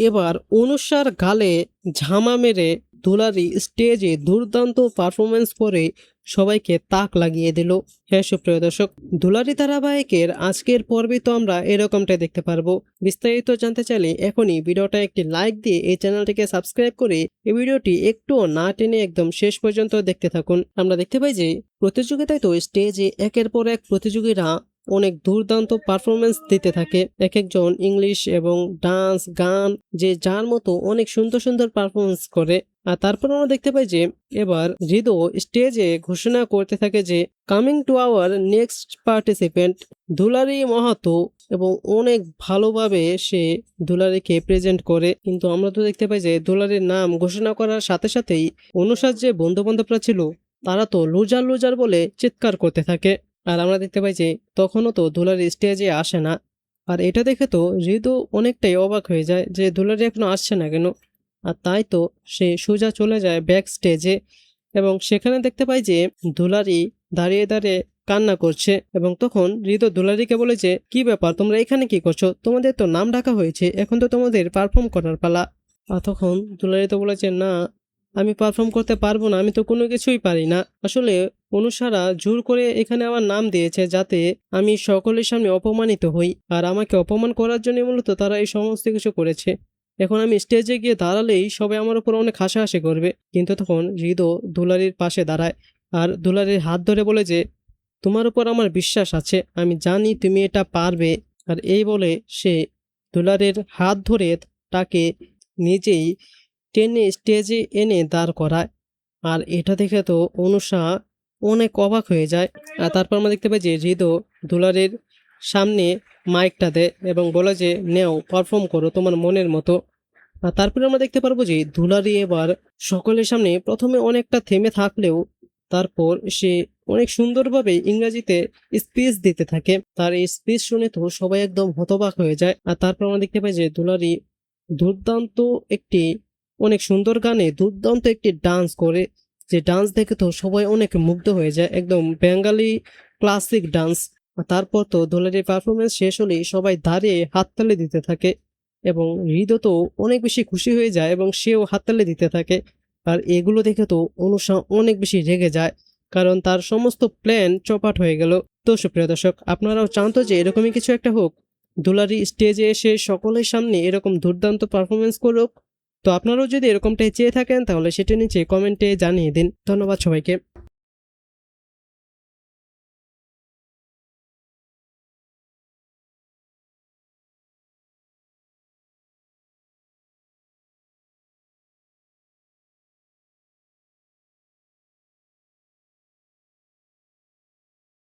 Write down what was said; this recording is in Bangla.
এবার অনুষার গালে ঝামা মেরে দুলারি স্টেজে দুর্দান্ত পারফরমেন্স করে সবাইকে তাক লাগিয়ে দিল। হ্যাঁ সুপ্রিয় দর্শক, দুলারি ধারাবাহিকের আজকের পর্বে তো আমরা এরকমটাই দেখতে পারবো। বিস্তারিত জানতে চাইলে এখনই ভিডিওটা একটি লাইক দিয়ে এই চ্যানেলটিকে সাবস্ক্রাইব করে এই ভিডিওটি একটুও না টেনে একদম শেষ পর্যন্ত দেখতে থাকুন। আমরা দেখতে পাই যে প্রতিযোগিতায় তো স্টেজে একের পর এক প্রতিযোগীরা অনেক দুর্দান্ত পারফরমেন্স দিতে থাকে। এক একজন ইংলিশ এবং ডান্স গান যে যার মতো অনেক সুন্দর সুন্দর পারফরমেন্স করে। আর তারপর আমরা দেখতে পাই যে এবার হৃদয় স্টেজে ঘোষণা করতে থাকে যে coming to our next participant Dulari Mahato, এবং অনেক ভালোভাবে সে দুলারিকে প্রেজেন্ট করে। কিন্তু আমরা তো দেখতে পাই যে দুলারির নাম ঘোষণা করার সাথে সাথেই অনুসার যে বন্ধু বান্ধবরা ছিল তারা তো লুজার লুজার বলে চিৎকার করতে থাকে। আর আমরা দেখতে পাই যে তখনও তো দুলারি স্টেজে আসে না। আর এটা দেখে তো হৃদয় অনেকটাই অবাক হয়ে যায় যে দুলারি এখনো আসছে না কেন। আর তাই তো সে সোজা চলে যায় ব্যাক স্টেজে, এবং সেখানে দেখতে পাই যে দুলারি দাঁড়িয়ে দাঁড়িয়ে কান্না করছে। এবং তখন হৃদয় দুলারিকে বলে যে কি ব্যাপার, তোমরা এখানে কি করছো, তোমাদের তো নাম ডাকা হয়েছে, এখন তো তোমাদের পারফর্ম করার পালা। আর তখন দুলারি তো বলেছে না, আমি পারফর্ম করতে পারবো না, আমি তো কোনো কিছুই পারি না। আসলে অনুসারা জোর করে এখানে আমার নাম দিয়েছে যাতে আমি সকলের সামনে অপমানিত হই, আর আমাকে অপমান করার জন্য মূলত তারা এই সমস্ত কিছু করেছে। এখন আমি স্টেজে গিয়ে দাঁড়ালেই সবাই আমার উপর অনেক হাসাহাসি করবে। কিন্তু তখন হৃদয় দুলারির পাশে দাঁড়ায় আর দুলারির হাত ধরে বলে যে তোমার উপর আমার বিশ্বাস আছে, আমি জানি তুমি এটা পারবে। আর এই বলে সে দুলারির হাত ধরে তাকে নিজেই টেনে স্টেজে এনে দাঁড় করায়। আর এটা দেখে তো অনুষা অনেক অবাক হয়ে যায়। আর তারপর আমরা দেখতে পাই যে হৃদয় দুলারের সামনে মাইকটা দেয় এবং বলে যে নেও, পারফর্ম করো তোমার মনের মতো। আর তারপরে আমরা দেখতে পারবো যে দুলারি এবার সকলের সামনে প্রথমে অনেকটা থেমে থাকলেও তারপর সে অনেক সুন্দরভাবে ইংরেজিতে স্পিচ দিতে থাকে। তার এই স্পিচ শুনে তো সবাই একদম হতবাক হয়ে যায়। আর তারপর আমরা দেখতে পাই যে দুলারি দুর্দান্ত একটি অনেক সুন্দর গানে দুর্দান্ত একটি ডান্স করে, যে ডান্স দেখে তো সবাই অনেক মুগ্ধ হয়ে যায়, একদম বেঙ্গালি ক্লাসিক ডান্স। তারপর তো দুলারির পারফরমেন্স শেষ হলেই সবাই দাঁড়িয়ে হাততালি দিতে থাকে, এবং হৃদয় তো অনেক বেশি খুশি হয়ে যায় এবং সেও হাততালি দিতে থাকে। আর এগুলো দেখে তো অনুষা অনেক বেশি রেগে যায়, কারণ তার সমস্ত প্ল্যান চপাট হয়ে গেল। তো সুপ্রিয় দর্শক, আপনারাও চান তো যে এরকমই কিছু একটা হোক, দুলারি স্টেজে এসে সকলের সামনে এরকম দুর্দান্ত পারফরমেন্স করুক। তো আপনারাও যদি এরকমটাই চেয়ে থাকেন তাহলে সেটা নিচে কমেন্টে জানিয়ে দিন। ধন্যবাদ সবাইকে।